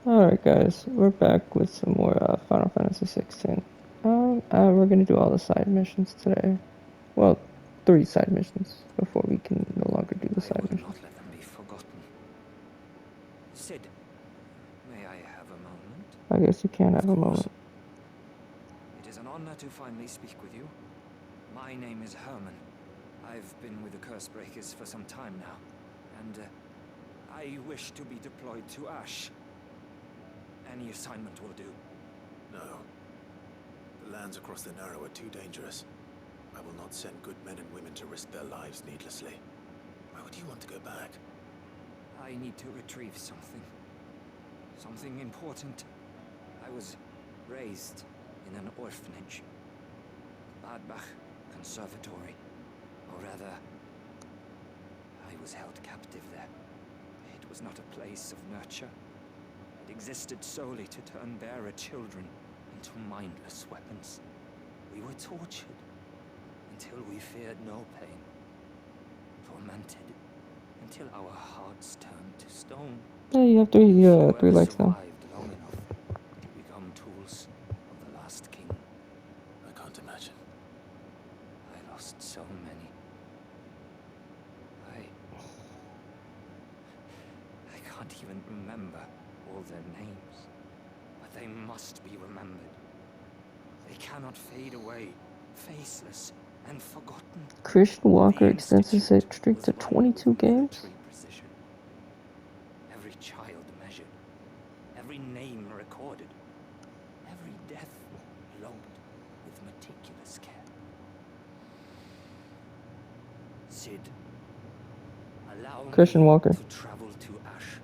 Alright guys, we're back with some more Final Fantasy 16. We're gonna do all the side missions today. Well, 3 side missions before we can no longer do the I side would missions. not let them be forgotten. Sid, may I have a moment? I guess you can have Of a course. moment. It is an honor to finally speak with you. My name is Herman. I've been with the Cursebreakers for some time now, and I wish to be deployed to Ash. Any assignment will do. No. The lands across the Narrow are too dangerous. I will not send good men and women to risk their lives needlessly. Why would you want to go back? I need to retrieve something. Something important. I was raised in an orphanage. Badbach Conservatory. Or rather, I was held captive there. It was not a place of nurture. It existed solely to turn bearer children into mindless weapons. We were tortured until we feared no pain. Tormented until our hearts turned to stone. Yeah, you have Few three ever legs now. survived long enough to become tools of the last king. I can't imagine. I lost so many. I can't even remember all their names. But they must be remembered. They cannot fade away, faceless and forgotten. Christian Walker The extends his Institute streak was to run with 22 games. military precision. Every child measured, every name recorded, every death logged with meticulous care. Sid, allow Christian me Walker. to travel to Ash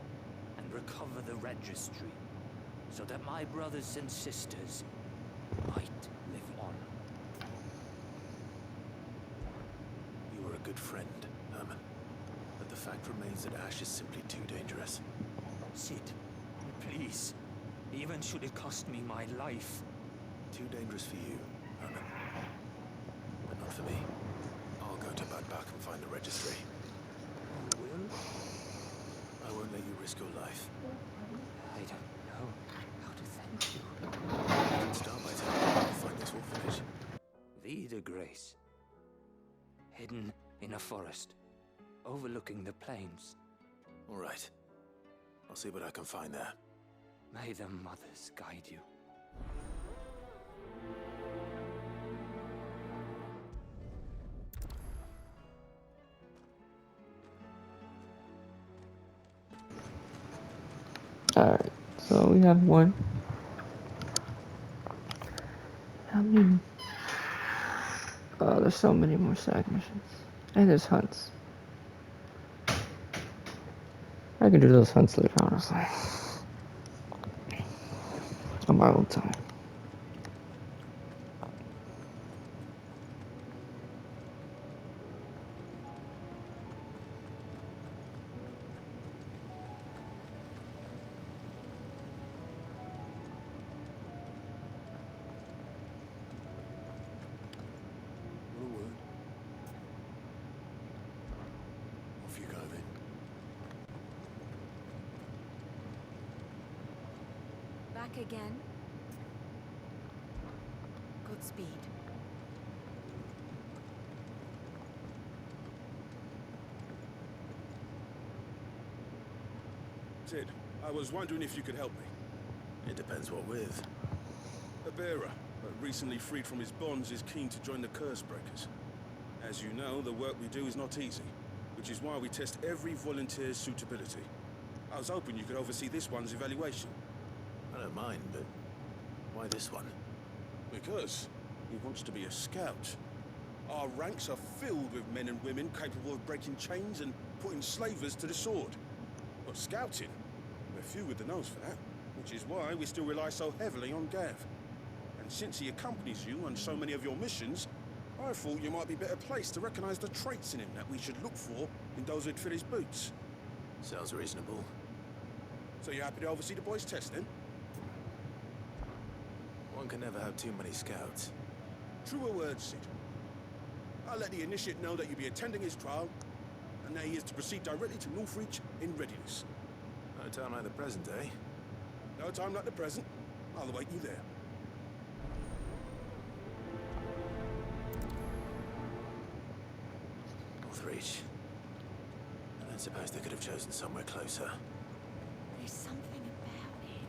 and recover the registry, so that my brothers and sisters might live on. You were a good friend, Herman. But the fact remains that Ash is simply too dangerous. Sid, please, even should it cost me my life. Too dangerous for you, Herman. But not for me. I'll go to Badbach and find the registry. You will? I won't let you risk your life. I don't know how to thank you. You can start by telling me where I'll find this orphanage. Vie de Grace. Hidden in a forest, overlooking the plains. All right. I'll see what I can find there. May the mothers guide you. Alright, so we have one. How many? Oh, there's so many more side missions. And there's hunts. I can do those hunts later, honestly. On my own time. What a word. Off you go then. Back again? Godspeed. Sid, I was wondering if you could help me. It depends what with. A bearer, but recently freed from his bonds, is keen to join the Cursebreakers. As you know, the work we do is not easy, which is why we test every volunteer's suitability. I was hoping you could oversee this one's evaluation. I don't mind, but why this one? Because he wants to be a scout. Our ranks are filled with men and women capable of breaking chains and putting slavers to the sword. But scouting, we're few with the nose for that, which is why we still rely so heavily on Gav. And since he accompanies you on so many of your missions, I thought you might be better placed to recognize the traits in him that we should look for in those who'd fill his boots. Sounds reasonable. So you're happy to oversee the boys' test, then? One can never have too many scouts. Truer words, Sid. I'll let the initiate know that you'll be attending his trial, and that he is to proceed directly to Northreach in readiness. No time like the present, eh? No time like the present. I'll await you there. Northreach. I don't suppose they could have chosen somewhere closer. There's something about it.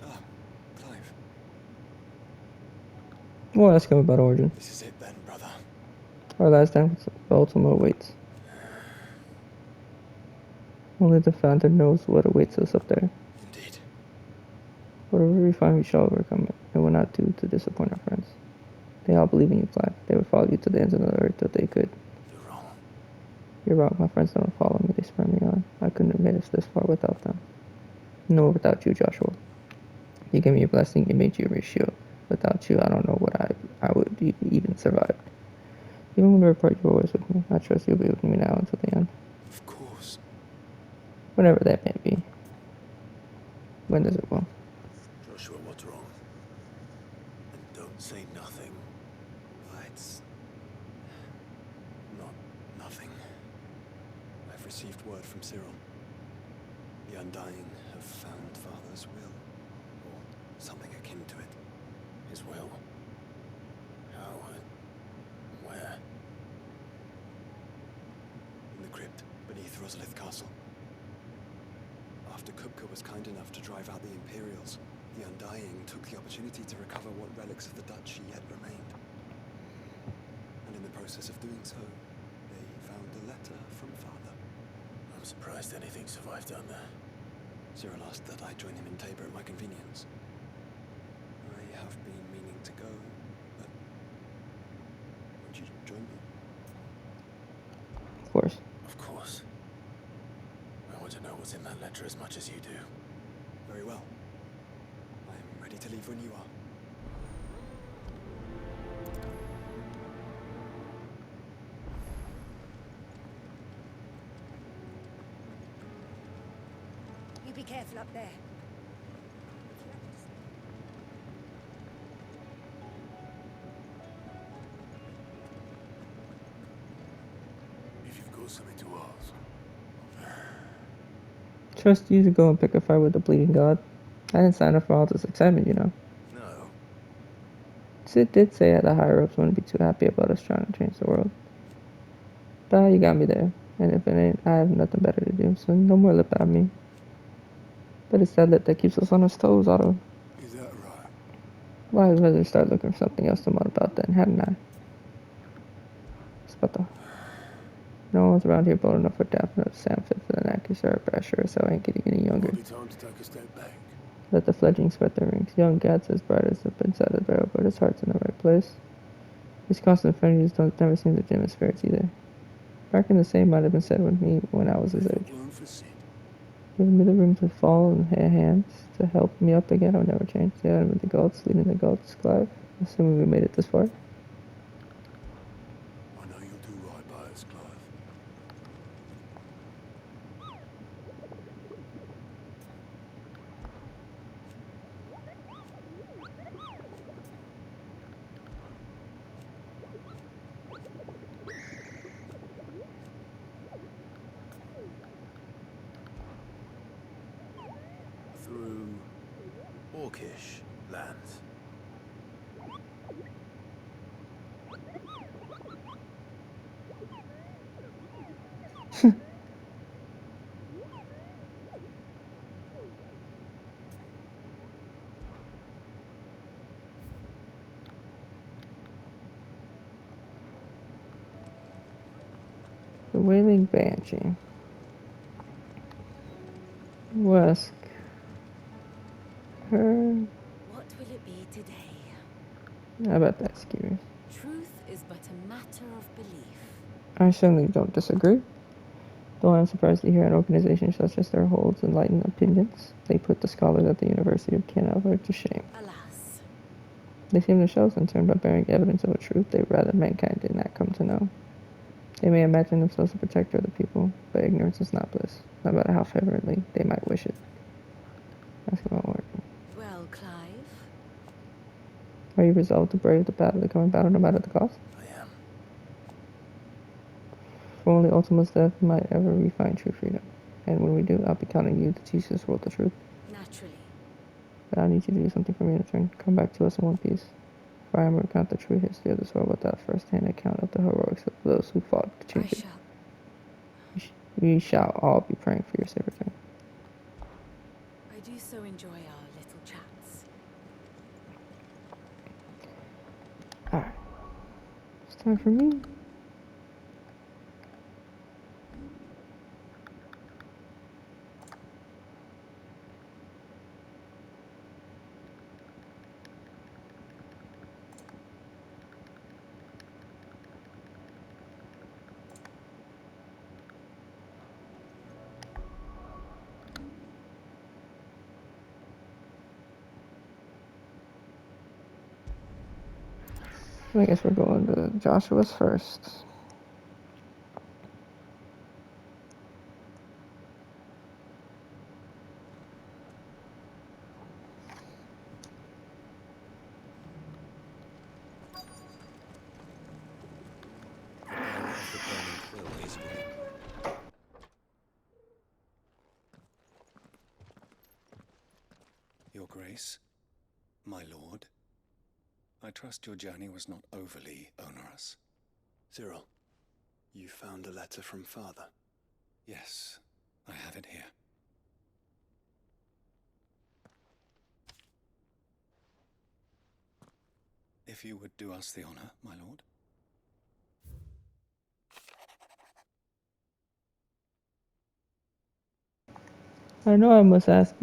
Ah, Clive. We'll ask him about Origin. This is it then, brother. Our last time the Ultima awaits. Only the Founder knows what awaits us up there. Indeed. Whatever we find, we shall overcome it. It will not do to disappoint our friends. They all believe in you, Clive. They would follow you to the ends of the earth if they could. You're wrong. You're wrong. My friends don't follow me. They spur me on. I couldn't have made it this far without them. Nor without you, Joshua. You gave me your blessing. You made you a shield. Without you, I don't know what I would even survive. Even when we report, you're always with me. I trust you'll be with me now until the end. Of course. Whenever that may be. When does it will? Joshua, what's wrong? And don't say nothing. It's not nothing. I've received word from Cyril. The Undying have found Father's will, or something akin to it. His will. How and where? In the crypt beneath Rosalith Castle. After Kupka was kind enough to drive out the Imperials, the Undying took the opportunity to recover what relics of the Duchy yet remained. And in the process of doing so, they found a letter from Father. I'm surprised anything survived down there. Cyril asked that I join him in Tabor at my convenience. I have been meaning to go, but would you join me? Of course. Of course. I want to know what's in that letter as much as you do. Very well. I am ready to leave when you are. You be careful up there. If you've got something to ask. Trust you to go and pick a fight with the bleeding god. I didn't sign up for all this excitement, you know. No. Sid did say the higher ups wouldn't be too happy about us trying to change the world. But you got me there. And if it ain't, I have nothing better to do, so no more lip at me. But it's that lip that keeps us on our toes, Otto. Is that right? Well, I'd rather start looking for something else to moan about then, hadn't I? Spata. No one's around here bold enough for Daphne to Sam fit for the neck, sir, but I sure as hell ain't getting any younger. Might be time to take a step back. Let the fledgling spread their wings. Young Gad's as bright as the inside of the barrel, but his heart's in the right place. His constant friendlies don't never seem to dim his spirits either. I reckon the same might have been said with me when I was his age. Room for Sid. Giving me the room to fall in her hands to help me up again, I would never change. The other with the goats, leading the goats, Clive. Assuming we made it this far. I know you'll do right by us, Clive. Through Orcish lands. The Wailing Banshee. We'll ask her. What will it be today? How about that, Skeeters? Truth is but a matter of belief. I certainly don't disagree. Though I'm surprised to hear an organization such as their holds enlightened opinions. They put the scholars at the University of Canova to shame. Alas. They seem to show us in turn by bearing evidence of a truth they rather mankind did not come to know. They may imagine themselves the protector of the people, but ignorance is not bliss, no matter how fervently they might wish it. Ask about work. Well, Clive, Are you resolved to brave the battle, the coming battle, no matter the cost? I am. For only Ultima's death might ever refine true freedom. And when we do, I'll be counting you to teach this world the truth. Naturally. But I need you to do something for me in return. Come back to us in one piece. For I am to recount the true history of this world without a first-hand account of the heroics of those who fought to I change it. shall. We shall all be praying for your safe return. I do so enjoy our little chats. Alright. It's time for me. I guess we're going to Joshua's first. The bearer of the burning quill is ready. Your Grace, my lord, I trust your journey was not overly onerous. Cyril, you found a letter from Father. Yes, I have it here. If you would do us the honor, my lord. I know I must ask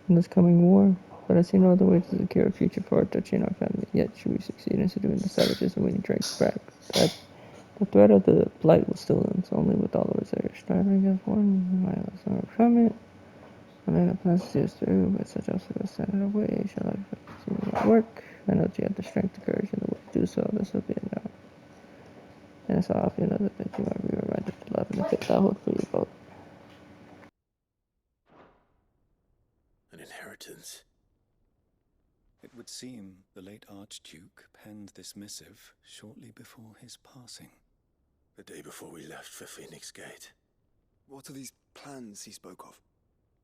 in this coming war, but I see no other way to secure a future for our duchy and our family. Yet should we succeed in subduing the savages and winning Drake's back, the threat of the blight will still ends only with all of us there striving against one. My last overcome it. I made a plan to see us through, but such also will stand in our way. Shall I continue my work? I know that you have the strength, the courage, and the will to do so. This will be enough. And it's all you know that you might be reminded to love and the faith I hold for you both. An inheritance. It would seem the late Archduke penned this missive shortly before his passing. The day before we left for Phoenix Gate. What are these plans he spoke of?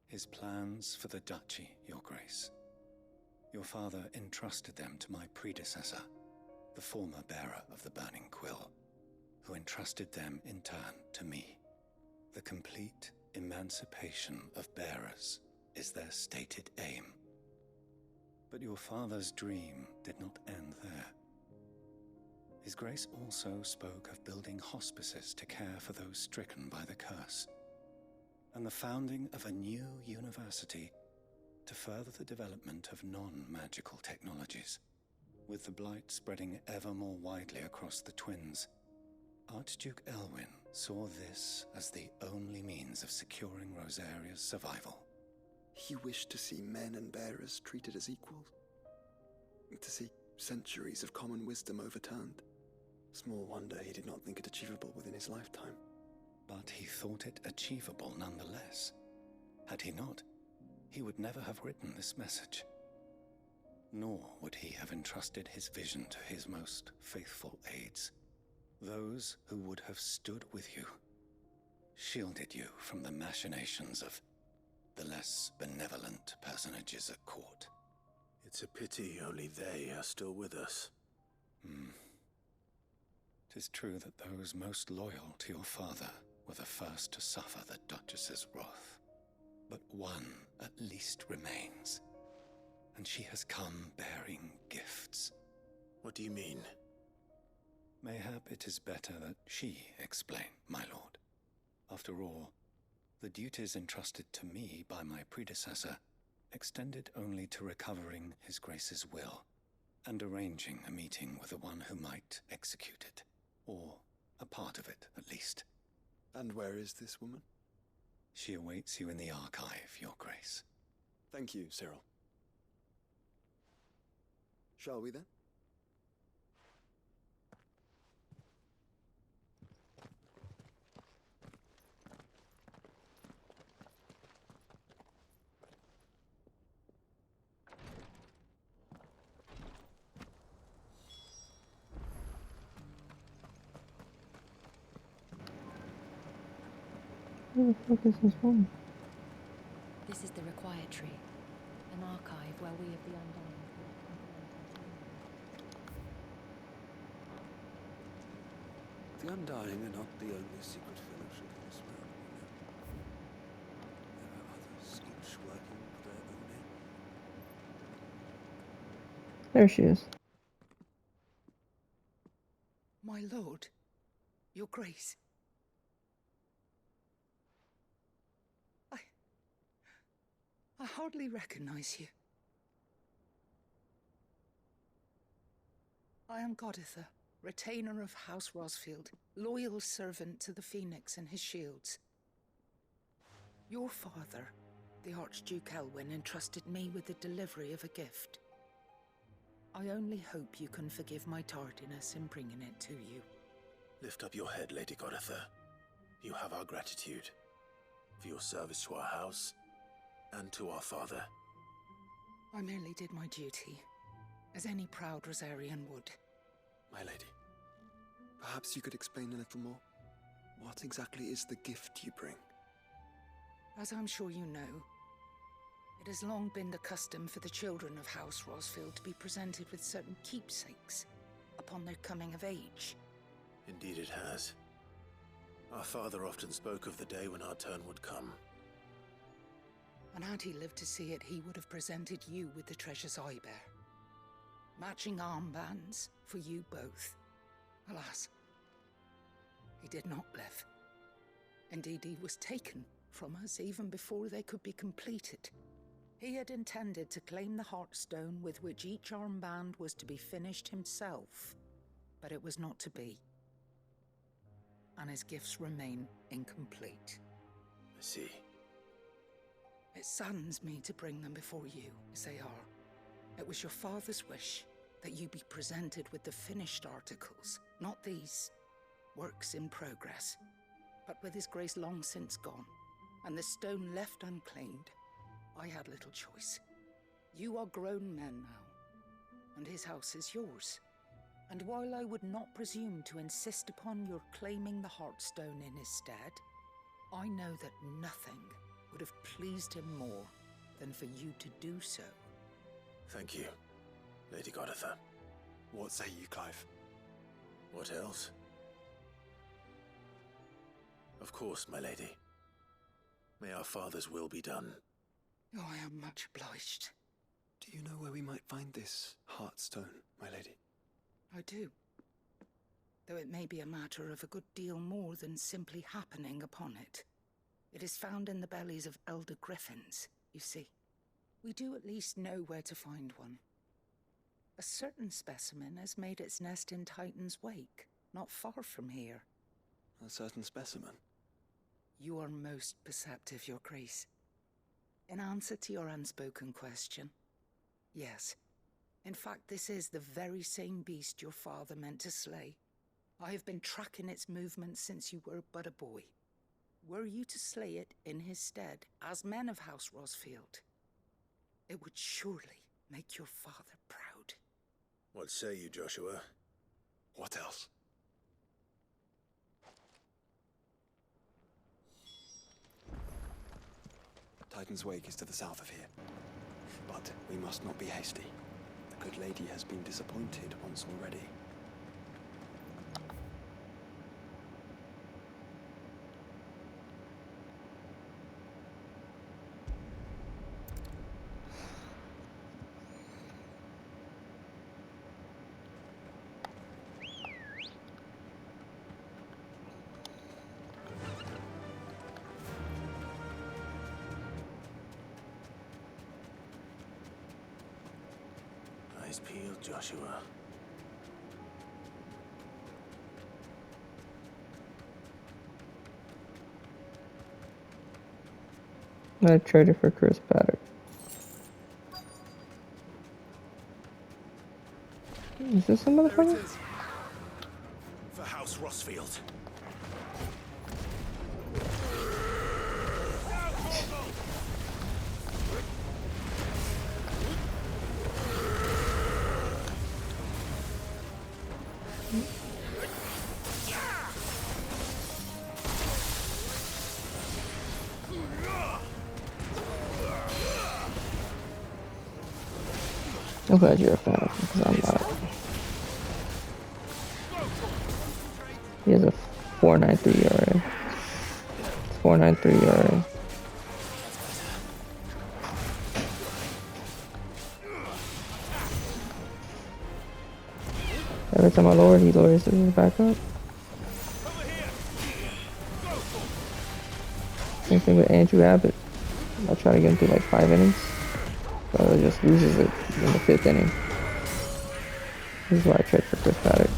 His plans for the duchy, your grace. Your father entrusted them to my predecessor, the former bearer of the burning quill, who entrusted them in turn to me. The complete emancipation of bearers is their stated aim. But your father's dream did not end there. His Grace also spoke of building hospices to care for those stricken by the curse, and the founding of a new university to further the development of non-magical technologies. With the blight spreading ever more widely across the twins, Archduke Elwyn saw this as the only means of securing Rosaria's survival. He wished to see men and bearers treated as equals. To see centuries of common wisdom overturned. Small wonder he did not think it achievable within his lifetime. But he thought it achievable nonetheless. Had he not, he would never have written this message. Nor would he have entrusted his vision to his most faithful aides, those who would have stood with you, shielded you from the machinations of the less benevolent personages at court. It's a pity only they are still with us. 'Tis true that those most loyal to your father were the first to suffer the Duchess's wrath. But one at least remains, and she has come bearing gifts. What do you mean? Mayhap it is better that she explain, my lord. After all, the duties entrusted to me by my predecessor extended only to recovering His Grace's will and arranging a meeting with the one who might execute it, or a part of it at least. And where is this woman? She awaits you in the archive, your grace. Thank you, Cyril. Shall we then? Where the fuck is this one? This is the Required Tree, an archive where we of the Undying collect The Undying are not the only secret fellowship in this realm, you know. There are others, each working for their own end. There she is. My lord, your grace. I hardly recognize you. I am Goditha, retainer of House Rosfield, loyal servant to the Phoenix and his shields. Your father, the Archduke Elwyn, entrusted me with the delivery of a gift. I only hope you can forgive my tardiness in bringing it to you. Lift up your head, Lady Goditha. You have our gratitude for your service to our house and to our father. I merely did my duty, as any proud Rosarian would. My lady, perhaps you could explain a little more? What exactly is the gift you bring? As I'm sure you know, it has long been the custom for the children of House Rosfield to be presented with certain keepsakes upon their coming of age. Indeed it has. Our father often spoke of the day when our turn would come. And had he lived to see it, he would have presented you with the treasures I bear. Matching armbands for you both. Alas, he did not live. Indeed, he was taken from us even before they could be completed. He had intended to claim the Heartstone with which each armband was to be finished himself, but it was not to be. And his gifts remain incomplete. I see. It saddens me to bring them before you, as they are. It was your father's wish that you be presented with the finished articles, not these works in progress. But with his grace long since gone, and the stone left unclaimed, I had little choice. You are grown men now, and his house is yours. And while I would not presume to insist upon your claiming the Heartstone in his stead, I know that nothing would have pleased him more than for you to do so. Thank you, Lady Goditha. What say you, Clive? What else? Of course, my lady. May our father's will be done. Oh, I am much obliged. Do you know where we might find this Heartstone, my lady? I do. Though it may be a matter of a good deal more than simply happening upon it. It is found in the bellies of elder griffins, you see. We do at least know where to find one. A certain specimen has made its nest in Titan's Wake, not far from here. A certain specimen? You are most perceptive, Your Grace. In answer to your unspoken question, yes. In fact, this is the very same beast your father meant to slay. I have been tracking its movements since you were but a boy. Were you to slay it in his stead, as men of House Rosfield, it would surely make your father proud. What say you, Joshua? What else? Titan's Wake is to the south of here. But we must not be hasty. The good lady has been disappointed once already. Eyes peeled, Joshua. I traded for Chris Paddock. Is this a There it motherfucker? is. For House Rosfield. I'm glad you're a fan of him, because I'm not. He has a 4.93 ERA. 4.93 ERA. Every time I lower, he lowers his back up. Same thing with Andrew Abbott. I'll try to get him through like 5 innings. But he just loses it in the 5th inning. This is why I trade for Chris Paddock.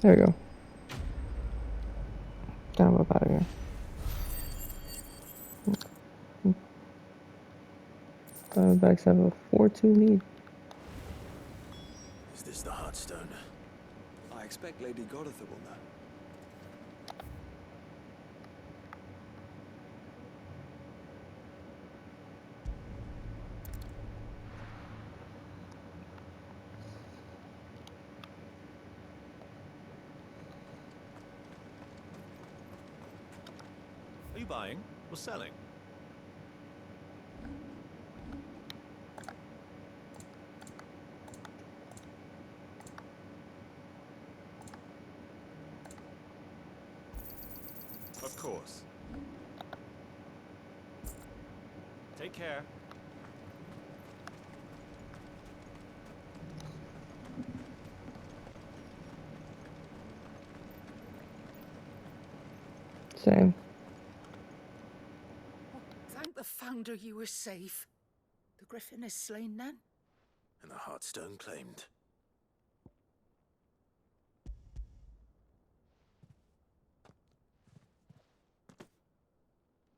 There we go. Got him up out of here. Diamondbacks have a 4-2 lead. Is this the Heartstone? I expect Lady Goditha will know. Are you buying or selling? Of course. Take care. Same. Thank the Founder you were safe. The Griffin is slain then? And the Heartstone claimed.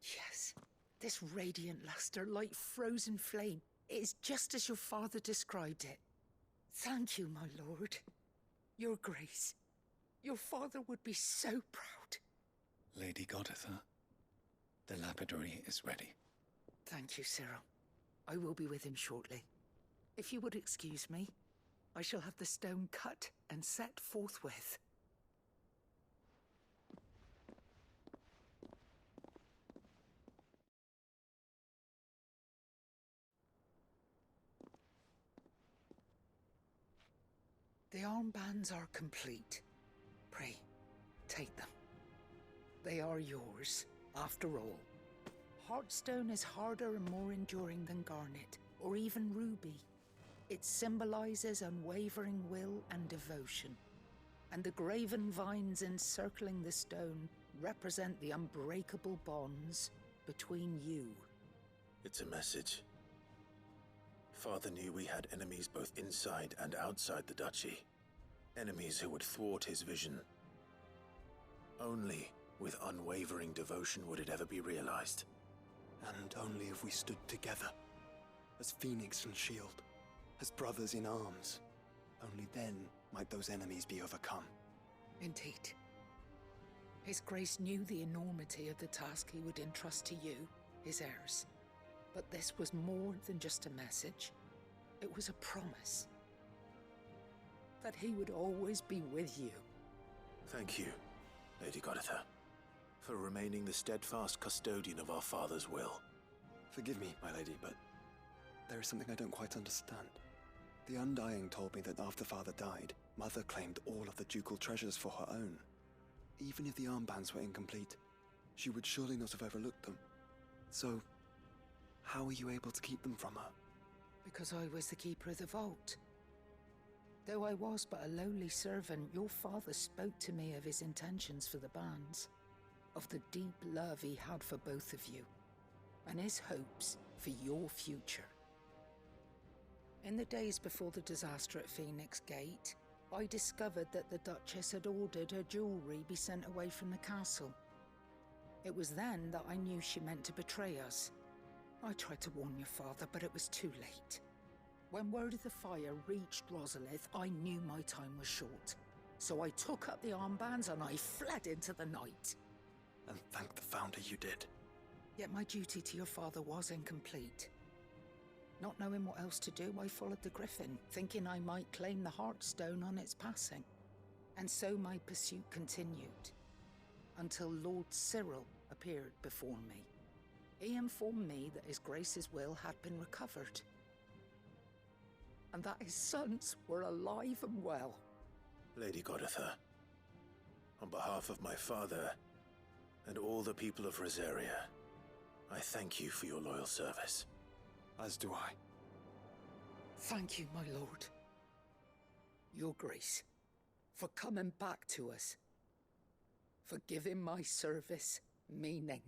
Yes. This radiant luster, like frozen flame, it is just as your father described it. Thank you, my lord. Your grace. Your father would be so proud. Lady Goditha, the lapidary is ready. Thank you, Cyril. I will be with him shortly. If you would excuse me, I shall have the stone cut and set forthwith. The armbands are complete. Pray, take them. They are yours, after all. Heartstone is harder and more enduring than garnet, or even ruby. It symbolizes unwavering will and devotion. And the graven vines encircling the stone represent the unbreakable bonds between you. It's a message. Father knew we had enemies both inside and outside the duchy. Enemies who would thwart his vision. Only with unwavering devotion would it ever be realized. And only if we stood together, as Phoenix and Shield, as brothers in arms, only then might those enemies be overcome. Indeed. His Grace knew the enormity of the task he would entrust to you, his heirs. But this was more than just a message. It was a promise. That he would always be with you. Thank you, Lady Goditha, for remaining the steadfast custodian of our father's will. Forgive me, my lady, but there is something I don't quite understand. The Undying told me that after Father died, Mother claimed all of the ducal treasures for her own. Even if the armbands were incomplete, she would surely not have overlooked them. So, how were you able to keep them from her? Because I was the keeper of the vault. Though I was but a lowly servant, your father spoke to me of his intentions for the bands. of the deep love he had for both of you, and his hopes for your future. In the days before the disaster at Phoenix Gate, I discovered that the Duchess had ordered her jewelry be sent away from the castle. It was then that I knew she meant to betray us. I tried to warn your father, but it was too late. When word of the fire reached Rosalith, I knew my time was short. So I took up the armbands and I fled into the night. And thank the Founder you did. Yet my duty to your father was incomplete. Not knowing what else to do, I followed the Griffin, thinking I might claim the Heartstone on its passing. And so my pursuit continued, until Lord Cyril appeared before me. He informed me that His Grace's will had been recovered, and that his sons were alive and well. Lady Goditha, on behalf of my father and all the people of Rosaria, I thank you for your loyal service. As do I. Thank you, my lord. Your Grace, for coming back to us, for giving my service meaning.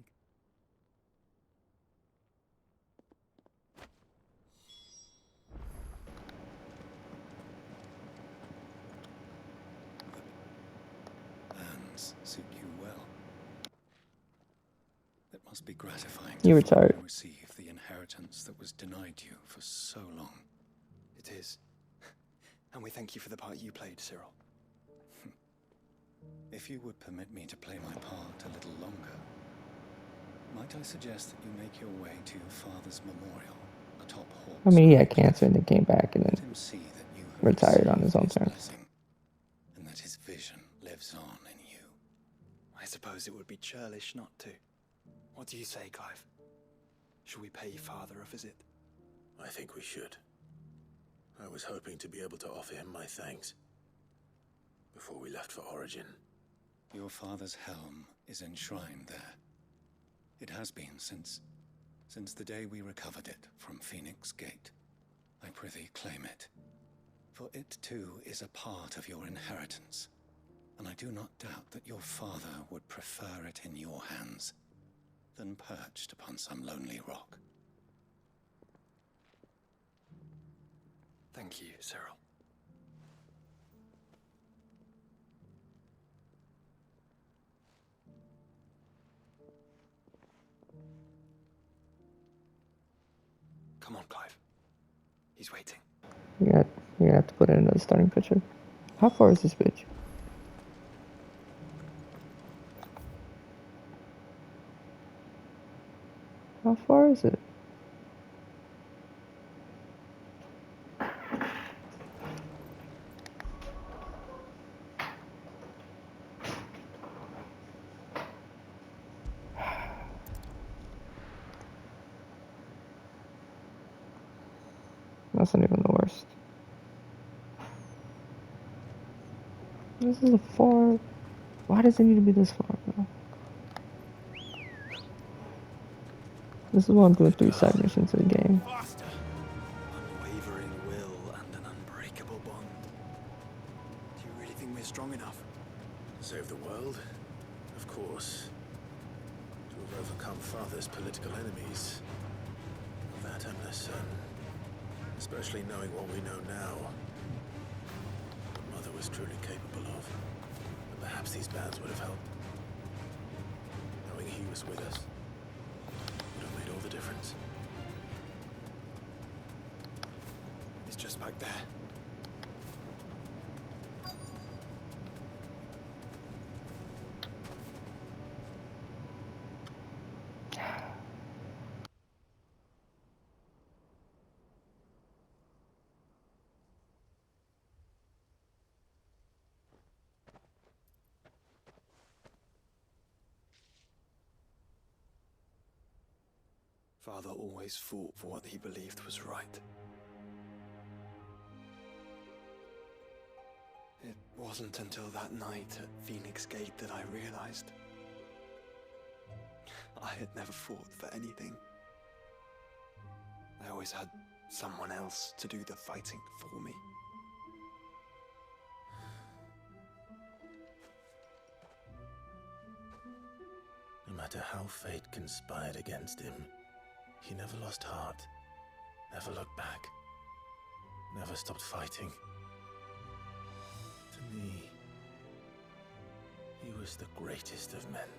Hands suit you well. It must be gratifying You to retired. finally receive the inheritance that was denied you for so long. It is. And we thank you for the part you played, Cyril. If you would permit me to play my part a little longer, might I suggest that you make your way to your father's memorial atop Hawk's I mean, he had Cliff? cancer and then came back and Let then him see that you have retired on received his own his terms. blessing, and that his vision lives on in you. I suppose it would be churlish not to. What do you say, Clive? Shall we pay Father a visit? I think we should. I was hoping to be able to offer him my thanks before we left for Origin. Your father's helm is enshrined there. It has been since the day we recovered it from Phoenix Gate. I prithee claim it, for it too is a part of your inheritance, and I do not doubt that your father would prefer it in your hands than perched upon some lonely rock. Thank you, Cyril. Come on, Clive. He's waiting. You're gonna have to put it into the starting picture. How far is this bitch? How far is it? That's not even the worst. This is a far. Why does it need to be this far, bro? This is why I'm doing 3 side missions in the game. Unwavering will and an unbreakable bond. Do you really think we're strong enough? Save the world? Of course. To have overcome Father's political enemies. That I'm less certain. Especially knowing what we know now. What Mother was truly capable of. And perhaps these bands would have helped. Knowing he was with us would have made all the difference. It's just back there. Father always fought for what he believed was right. It wasn't until that night at Phoenix Gate that I realized I had never fought for anything. I always had someone else to do the fighting for me. matter how fate conspired against him, he never lost heart, never looked back, never stopped fighting. To me, he was the greatest of men.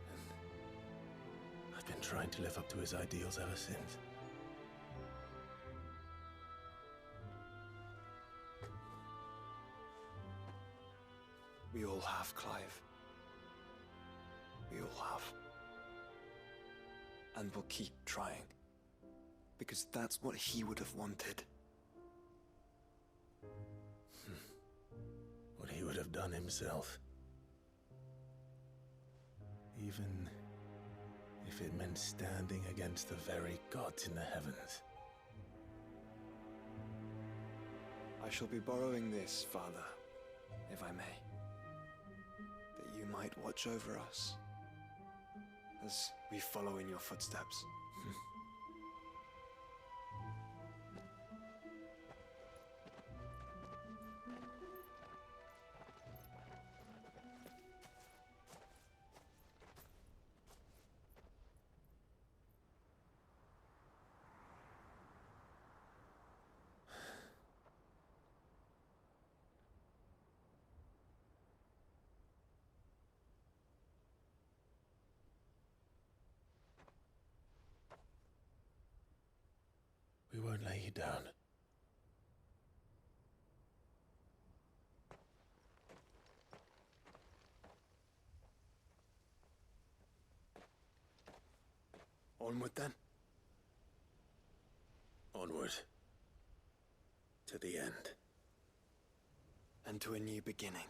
And I've been trying to live up to his ideals ever since. We all have, Clive. We all have. And we'll keep trying. Because that's what he would have wanted. What he would have done himself. Even if it meant standing against the very gods in the heavens. I shall be borrowing this, Father, if I may. That you might watch over us as we follow in your footsteps. We won't lay you down. Onward then. Onward. To the end. And to a new beginning.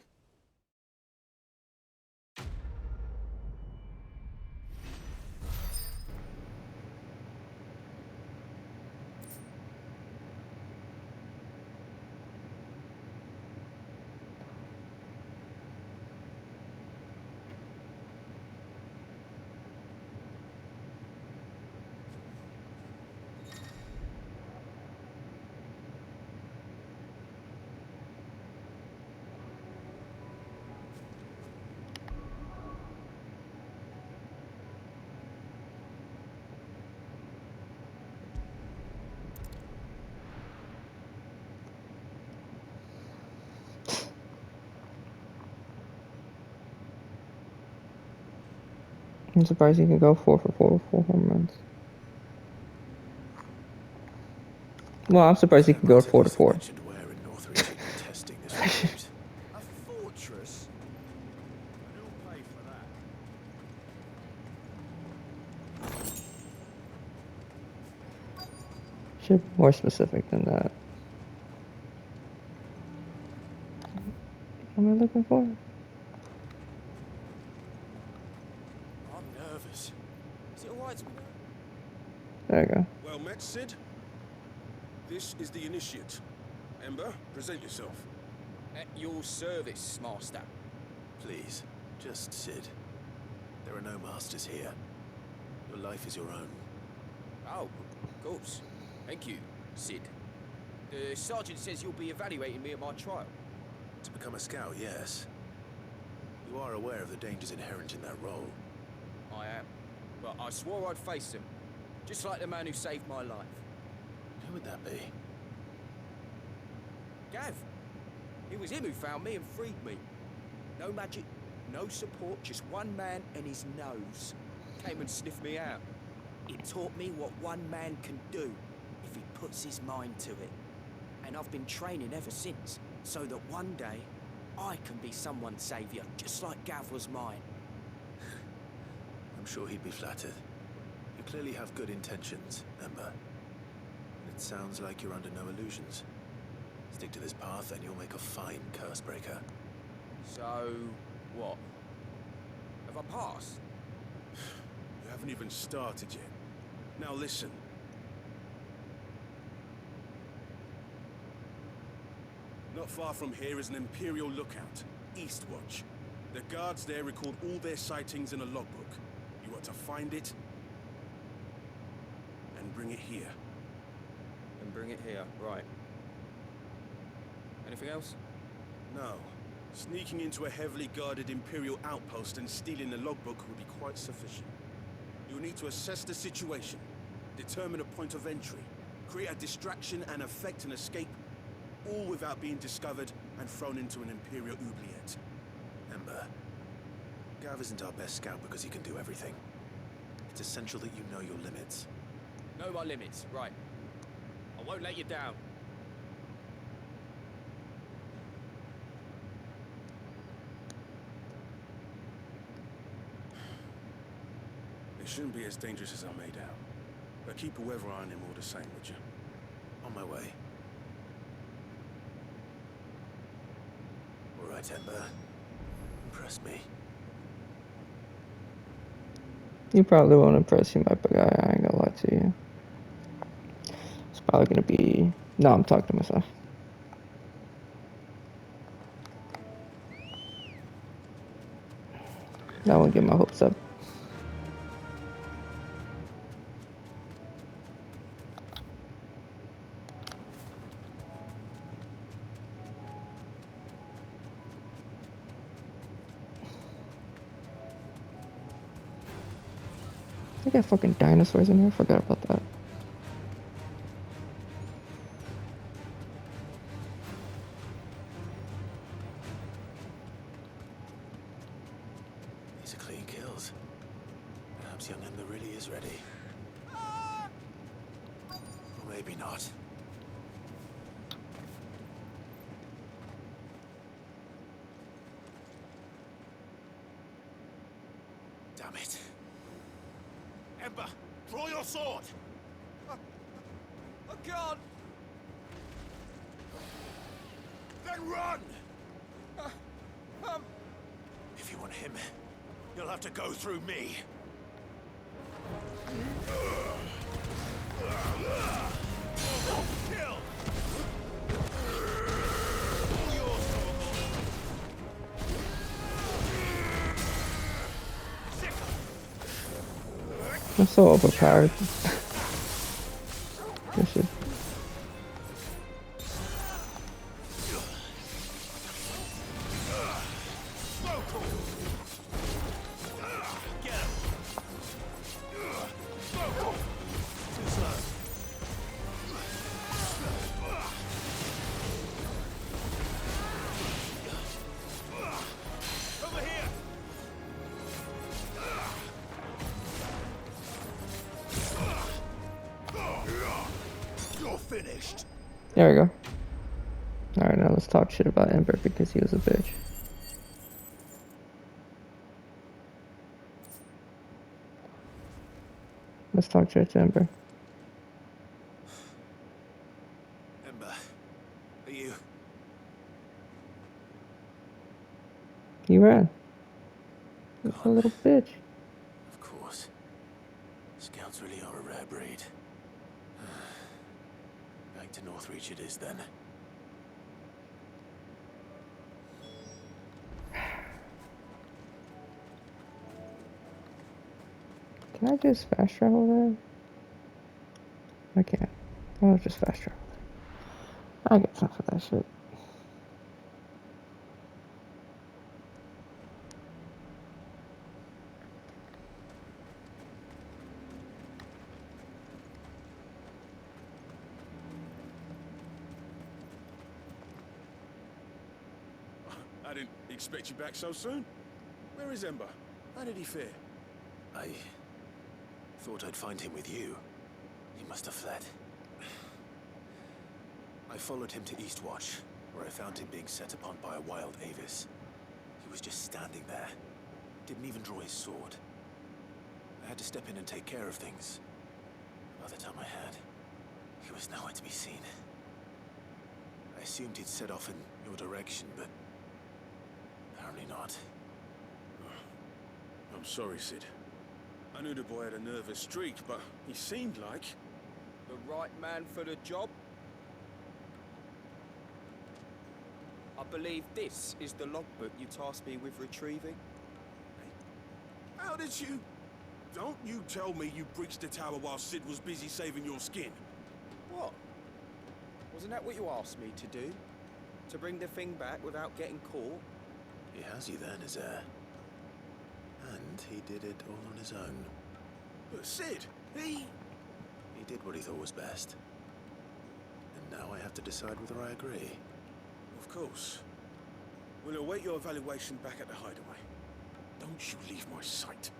I'm surprised he can go 4 for 4 with 4 home runs. Well, I'm surprised he can go 4 to 4. A fortress? And who'll pay for that? Should be more specific than that. What am I looking for? I'm nervous. Is it alright to be nervous? There you go. Well met, Sid. This is the initiate. Ember, present yourself. At your service, Master. Please, just Sid. There are no masters here. Your life is your own. Oh, of course. Thank you, Sid. The sergeant says you'll be evaluating me at my trial. To become a scout, yes. You are aware of the dangers inherent in that role. I am. But I swore I'd face them. Just like the man who saved my life. Who would that be? Gav. It was him who found me and freed me. No magic, no support, just one man and his nose. Came and sniffed me out. It taught me what one man can do if he puts his mind to it. And I've been training ever since, so that one day I can be someone's saviour, just like Gav was mine. I'm sure he'd be flattered. You clearly have good intentions, Ember. And it sounds like you're under no illusions. Stick to this path and you'll make a fine curse breaker. So, what? Have I passed? You haven't even started yet. Now listen. Not far from here is an Imperial lookout, Eastwatch. The guards there record all their sightings in a logbook. You are to find it and bring it here. And bring it here, right. Anything else? No. Sneaking into a heavily guarded Imperial outpost and stealing the logbook would be quite sufficient. You'll need to assess the situation, determine a point of entry, create a distraction and effect an escape, all without being discovered and thrown into an Imperial oubliette. Ember, Gav isn't our best scout because he can do everything. It's essential that you know your limits. Know my limits, right. I won't let you down. It shouldn't be as dangerous as I made out. But keep a weather eye on him all the same, would you? On my way. All right, Ember. Impress me. You probably won't impress you, my big guy. I ain't gonna lie to you. It's probably gonna be... No, I'm talking to myself. I won't get my hopes up. They got fucking dinosaurs in here. I forgot about that. These are clean kills. Perhaps young Ember really is ready. Or maybe not. Damn it. Ember, draw your sword! I can't! Then run! If you want him, you'll have to go through me. Kill! I'm so overpowered. This shit. There we go. Alright, now let's talk shit about Ember because he was a bitch. Let's talk shit to Ember. Ember, are you? He ran. He's a little bitch. Of course. Scouts really are a rare breed. Back to Northreach it is then. Can I just fast travel there? I can't. I'll just fast travel there. I get time for that shit. I didn't expect you back so soon. Where is Ember? How did he fare? I thought I'd find him with you. He must have fled. I followed him to Eastwatch, where I found him being set upon by a wild Avis. He was just standing there. Didn't even draw his sword. I had to step in and take care of things. By the time I had, he was nowhere to be seen. I assumed he'd set off in your direction, but apparently not. I'm sorry, Sid. I knew the boy had a nervous streak, but he seemed like... The right man for the job? I believe this is the logbook you tasked me with retrieving. How did you... Don't you tell me you breached the tower while Sid was busy saving your skin. What? Wasn't that what you asked me to do? To bring the thing back without getting caught? He has you then as heir. And he did it all on his own. But Sid, he did what he thought was best. And now I have to decide whether I agree. Of course. We'll await your evaluation back at the hideaway. Don't you leave my sight.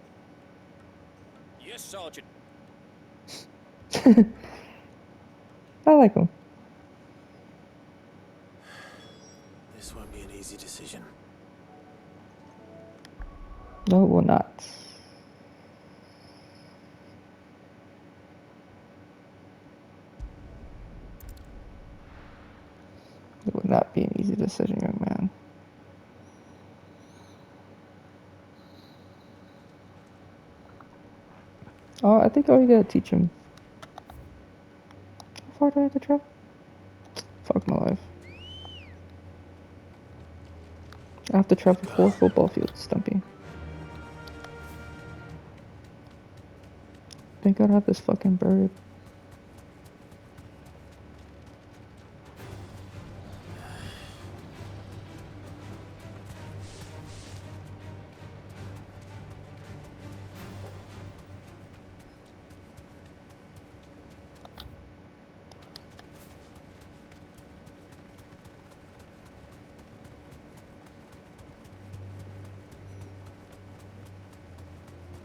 Yes, Sergeant. I like him. This won't be an easy decision. No, it will not. It would not be an easy decision, young man. Oh, I think all you gotta teach him. How far do I have to travel? Fuck my life. I have to travel 4 football fields, Stumpy. Thank God I have this fucking bird.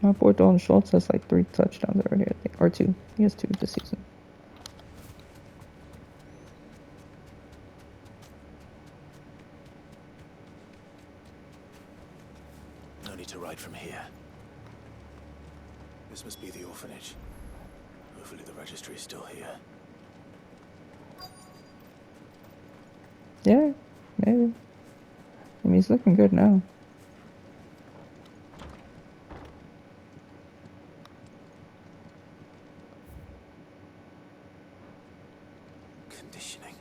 My boy Dalton Schultz has like 3 touchdowns already, I think. Or 2. He has 2 this season. No need to ride from here. This must be the orphanage. Hopefully the registry is still here. Yeah, maybe. I mean, he's looking good now. Conditioning.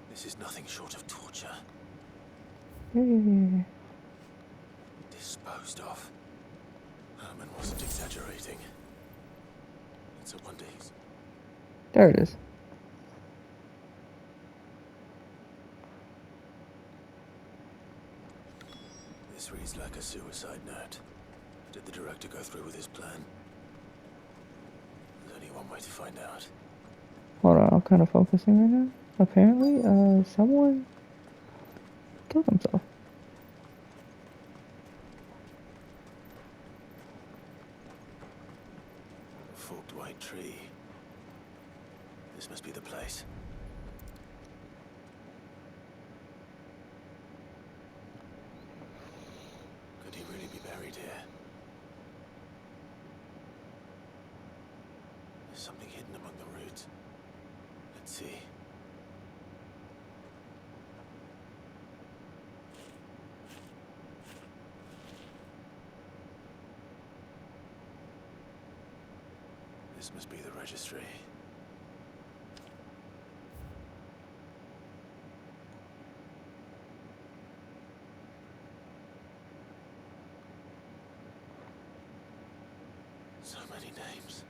This is nothing short of torture. Yeah. Disposed of. Herman wasn't exaggerating. It's a wonder he's... There it is. This reads like a suicide note. Did the director go through with his plan? There's only one way to find out. Hold on, I'm kind of focusing right now. Apparently, someone killed himself. A forked white tree. This must be the place. Could he really be buried here? There's something hidden among the roots. Let's see. This must be the registry. So many names.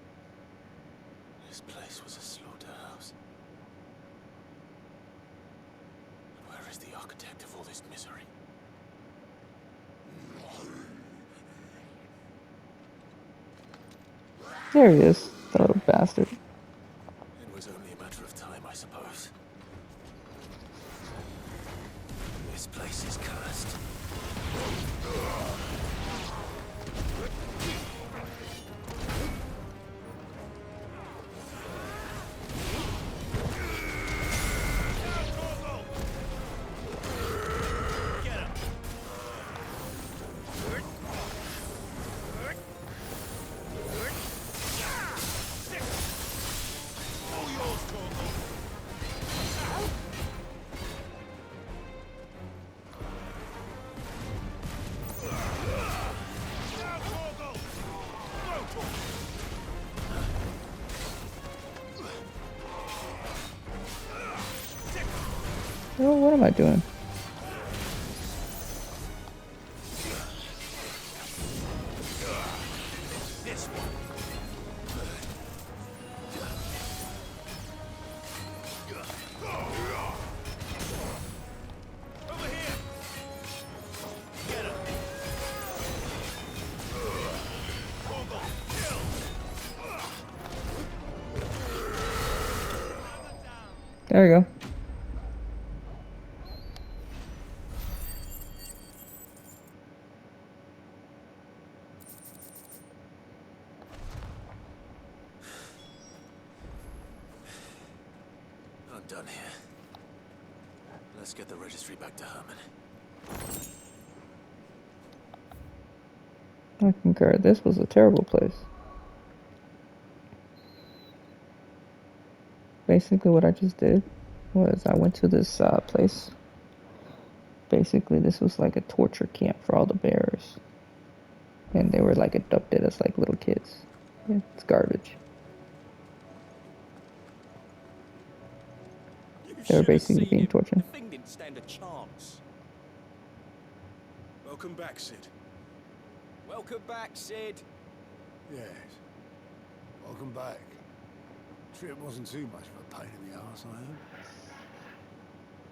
This place was a slaughterhouse. Where is the architect of all this misery? There he is, that little bastard. It was only a matter of time, I suppose. This place is cursed. Oh, what am I doing? There you go. I'm done here. Let's get the registry back to Herman. I concur. This was a terrible place. Basically, what I just did was I went to this place. Basically, this was like a torture camp for all the bearers. And they were like adopted as like little kids. Yeah, it's garbage. You They were should have basically seen being him. tortured. The thing didn't stand a chance. Welcome back, Sid. Welcome back, Sid. Yes. Welcome back. Trip wasn't too much of a pain in the arse, I hope.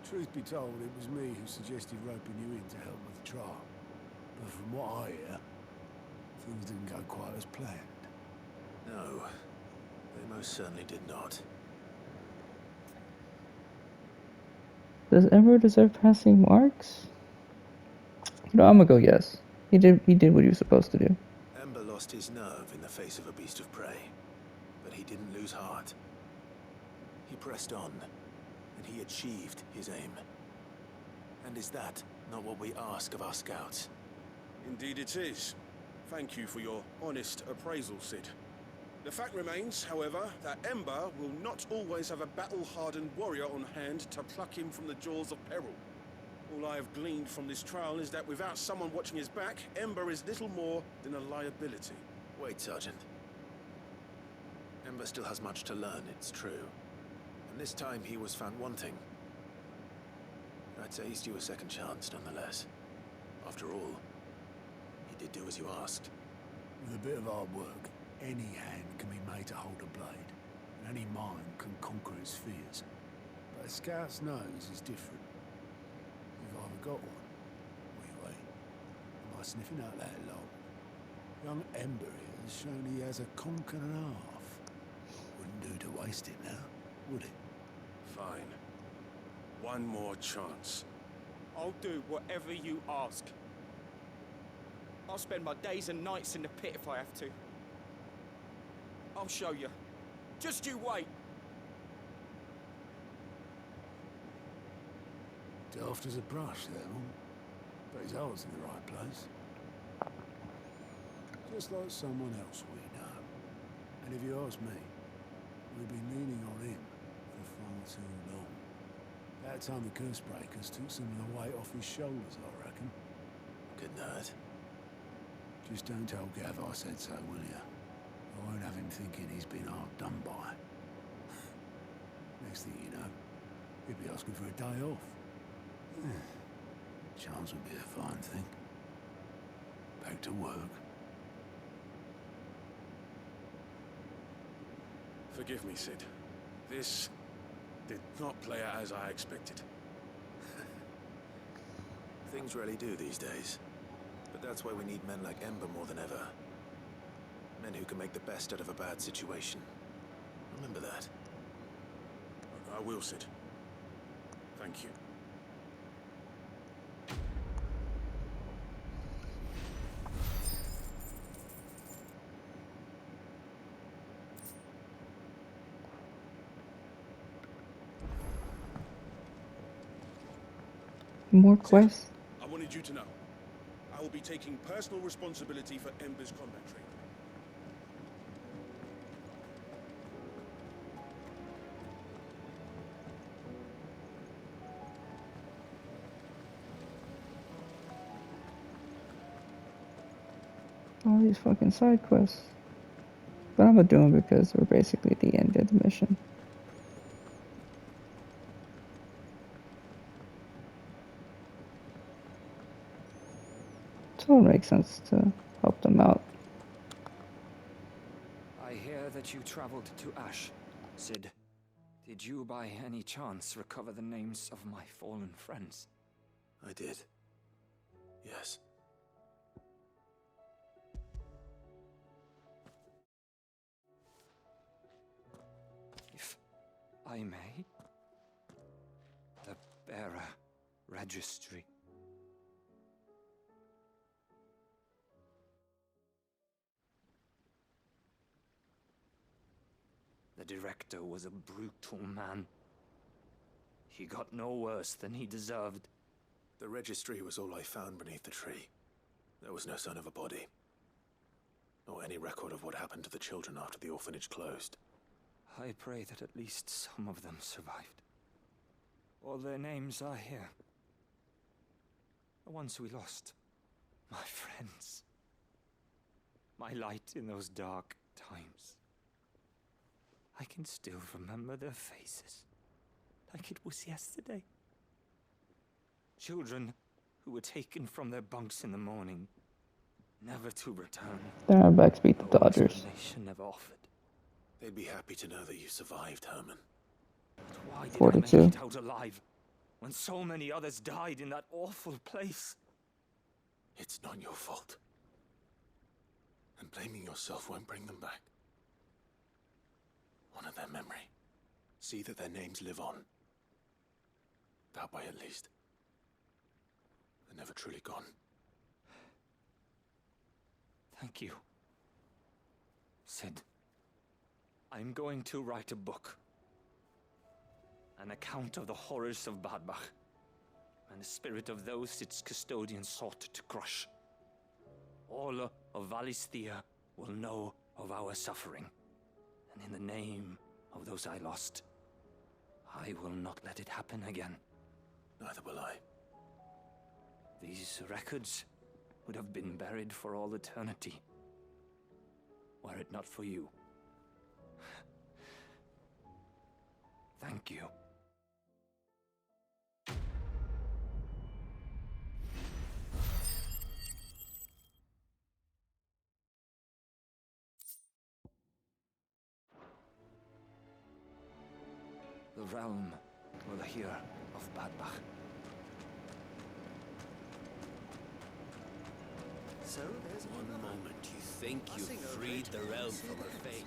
Truth be told, it was me who suggested roping you in to help with the trial. But from what I hear, things didn't go quite as planned. No, they most certainly did not. Does Ember deserve passing marks? No, I'm gonna go yes. He did what he was supposed to do. Ember lost his nerve in the face of a beast of prey, but he didn't lose heart. He pressed on, and he achieved his aim. And is that not what we ask of our scouts? Indeed it is. Thank you for your honest appraisal, Sid. The fact remains, however, that Ember will not always have a battle-hardened warrior on hand to pluck him from the jaws of peril. All I have gleaned from this trial is that without someone watching his back, Ember is little more than a liability. Wait, Sergeant. Ember still has much to learn, it's true. And this time he was found wanting. I'd say he's due a second chance, nonetheless. After all, he did do as you asked. With a bit of hard work, any hand can be made to hold a blade, and any mind can conquer its fears. But a scout's nose is different. You've either got one, or you ain't. And by sniffing out that lot, young Ember here has shown he has a conk and a half. Wouldn't do to waste it now, would it? Fine. One more chance. I'll do whatever you ask. I'll spend my days and nights in the pit if I have to. I'll show you. Just you wait. Daft as a brush, that one. But his heart's in the right place. Just like someone else we know. And if you ask me, we've been leaning on him for far too long. That time the curse breakers took some of the weight off his shoulders, I reckon. Good night. Just don't tell Gav I said so, will you? I won't have him thinking he's been hard done by. Next thing you know, he'll be asking for a day off. Chance would be a fine thing. Back to work. Forgive me, Sid. This did not play out as I expected. Things rarely do these days. But that's why we need men like Ember more than ever. Men who can make the best out of a bad situation. Remember that. I will, Sid. Thank you. More quests? I wanted you to know. I will be taking personal responsibility for Ember's combat training. All these fucking side quests. But I'm gonna do them because we're basically at the end of the mission. So it makes sense to help them out. I hear that you traveled to Ash, Sid. Did you by any chance recover the names of my fallen friends? I did. Yes. If I may? Bearer Registry. The director was a brutal man. He got no worse than he deserved. The registry was all I found beneath the tree. There was no sign of a body. Or any record of what happened to the children after the orphanage closed. I pray that at least some of them survived. All their names are here. The ones we lost. My friends. My light in those dark times. I can still remember their faces. Like it was yesterday. Children who were taken from their bunks in the morning, never to return. Diamondbacks beat the No Dodgers. explanation never offered. They'd be happy to know that you survived, Herman. But why did I 42. make it out alive when so many others died in that awful place? It's not your fault. And blaming yourself won't bring them back. Honor their memory. See that their names live on. That way, at least. They're never truly gone. Thank you. Sid, I'm going to write a book. An account of the horrors of Bad Bach, and the spirit of those its custodians sought to crush. All of Valisthea will know of our suffering, and in the name of those I lost, I will not let it happen again. Neither will I. These records would have been buried for all eternity, were it not for you. Thank you. The realm will hear of Bad Bach. So there's One moment you think you've freed the realm from her fate.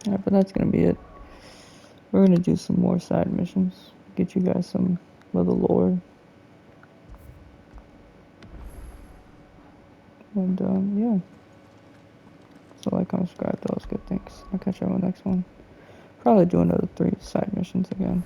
Yeah, but that's gonna be it. We're gonna do some more side missions. Get you guys some of the lore. And yeah. So like, comment, subscribe, those good things. I'll catch you on the next one. Probably do another 3 side missions again.